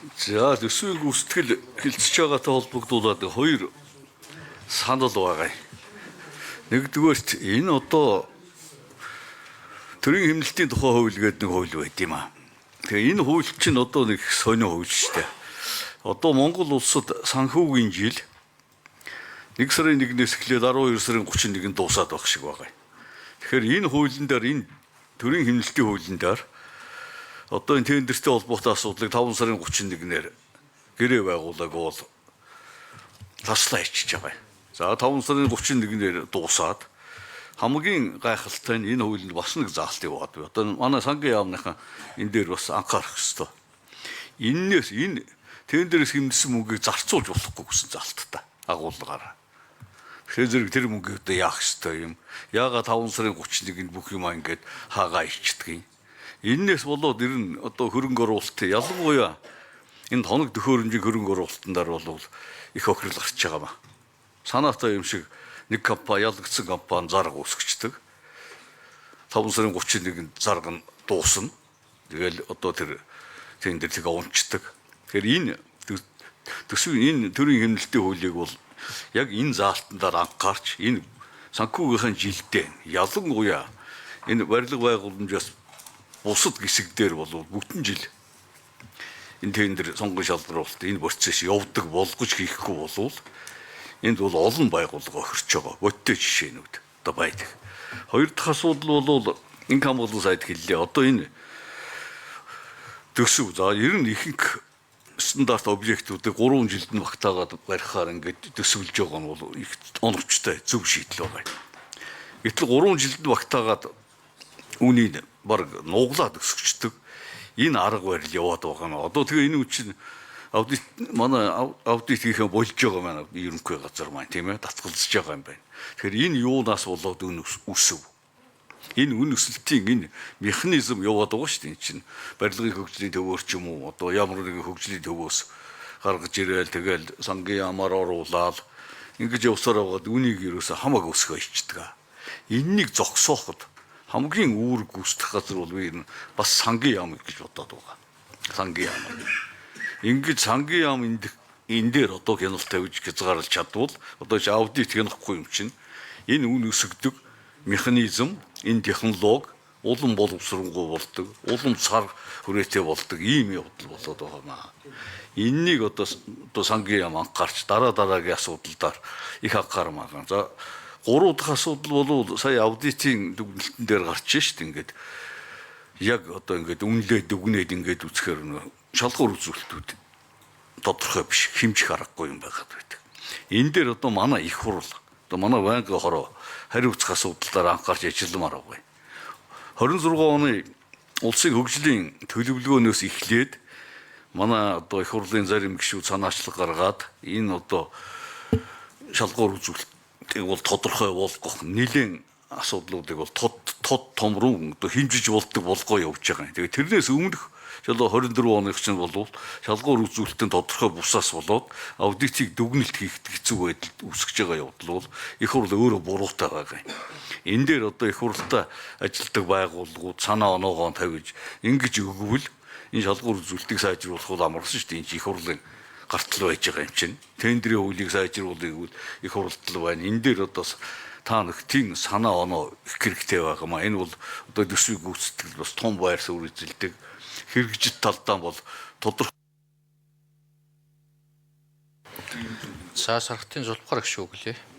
За төсвийн гүйцэтгэл хэлцэж байгаатай холбогдуулаад хоёр санал байгаа. Нэгдүгээрт энэ одоо төрийн хэмнэлтийн тухай хууль гэдэг нэг хууль байт юм аа. Тэгээ энэ хууль чинь одоо нэг сонио хууль шүү дээ. Одоо Монгол улсад санхүүгийн жил 1 сарын 1-ээс эхлээд 12 сарын 31-нд дуусаад байх шиг байгаа. Тэгэхээр энэ хуулийн дээр энэ төрийн хэмнэлтийн хуулийн дээр одоо энэ тендертэй холбоотой асуудлыг 5 сарын 31-ээр гэрээ байгуулаг бол таслаа хийчихэж байгаа. За 5 сарын 31-ээр дуусаад хамгийн гайхалтай нь энэ хуулинд бас нэг заалт яваад байна. Одоо манай сангийн яамныхан энэ дээр бас анхаарах ёстой. Иннээс энэ тендерээс хэмнэсэн мөнгийг зарцуулж болохгүй гэсэн заалттай агуулгаараа. Тэгэхээр тэр мөнгийг одоо яах ёстой юм? Яагаад 5 сарын 31-нд бүх юм ингээд хаагаа ичдэг юм? Эннээс болоод ер нь одоо хөрөнгө оруулалт ялангуяа энэ хоног төхөөрөмжийн хөрөнгө оруулалтандаар бол их охирол гарч байгаа маа. Санаатай юм шиг нэг компани ялагдсан компани зарга үүсгэждэг. 5 сарын 31-нд зарга нь дуусна. Тэгэл одоо тэр тендерлийг унцдаг. Тэгэхээр энэ төсвийн энэ төрийн хэмнэлтийн хуулийг бол яг энэ заалтандаар анхаарч энэ санхүүгийнхаа жилдээ ялангуяа энэ барилга байгууламжаас бусад хэсэг дээр бол бүтэн жил энэ тендер сонгон шалгаруулалт энэ процесс явдаг болгож хийхгүй болвол энд бол олон байгууллага охирч байгаа. Бодтой жишээнүүд одоо байдаг. Хоёр дахь асуудал бол энэ хамгаалал сайд хэллээ. Одоо энэ төсөв за ер нь ихэнх стандарт объектуудыг 3 жилд нь багтаагаад барихаар ингээд төсөвлөж байгаа нь бол их оновчтой зөв шийдэл байгаа. Гэтэл 3 жилд нь багтаагаад үүнийг баг нуглаад өсгчдөг энэ арга барил яваад байгаа нь. Одоо тэгээ энэ үчин аудит манай аудит хийхэ болж байгаа маань ерөнхий газар маань тийм ээ татгалзаж байгаа юм байна. Тэгэхээр энэ юунаас болоод үн өсөв. Энэ үн өсөлтийн энэ механизм яваад байгаа шүү дээ. Энэ чинь барилгын хөгжлийн төвөөр ч юм уу одоо ямар нэгэн хөгжлийн төвөөс гаргаж ирээл тэгэл сангийн ямаар оруулаад ингэж явсаар байгаад үнийг ерөөсө хамаагүй өсгөө ичдэг. Эннийг зогсооход хамгийн үүрэг гүйцэтгэх газар бол би бас сангийн яам гэж бодоод байгаа. Сангийн яам. Ингэж сангийн яам энэ дээр одоо хяналт тавьж хязгаарлаж чадвал одоо ч аудит хянахгүй юм чинь энэ үн өсгдөг механизм, энэ технологи улам боловсронгуй болдог, улам сар хүрээтэй болдог ийм явдал болоод байгаа маа. Эннийг одоо сангийн яам анхаарч дараагийн асуудалдаар их анхаармаа. За 3 дахь асуудал бол сая аудитын дүгнэлтэн дээр гарч шít ингээд яг одоо ингээд үнэлээд дүгнээд ингээд үзэхээр шалгуур үзүүлэлтүүд тодорхой биш хэмжих аргагүй юм байгаад байдаг. Энэ дээр одоо манай их хурл одоо манай банкны хороо хариуцах асуудлаар анхаарч ажилламаар байгаа. 26 оны улсын хөгжлийн төлөвлөгөөнөөс эхлээд манай одоо их хурлын зарим гишүүд санаачлаг гаргаад энэ одоо шалгуур үзүүлэлт бол тодорхой болгох нэлийн асуудлуудыг бол тод том руу одоо хэмжиж болдог болгоо явж байгаа юм. Тэгээ тэрнээс өмнөх жолоо 24 оных чинь бол шалгуур үзүүлэлтийн тодорхой бусаас болоод аудитыг дүгнэлт хийхэд хэцүү байдалд үүсгэж байгаа явдал бол их хурл өөрөө буруутай байгаа юм. Энэ дээр одоо их хурлаа ажилтдаг байгууллагууд санаа оноогоо тавьж ингэж өгвөл энэ шалгуур үзүүлэлтийг сайжруулах бол амарсан шүү дээ. Энэ их хурлын гартал байж байгаа юм чинь. Тендерийн хуулийг сайжруулах их хурдтал байна. Энэ дээр одоо та нөхдийн санаа оноо их хэрэгтэй байгаа маа. Энэ бол одоо төсвийн гүйцэтгэл бас том байр суурь эзэлдэг. Хэрэгжит талдаа бол тодорхой. За сархтын зулбахар гişүү гэлээ.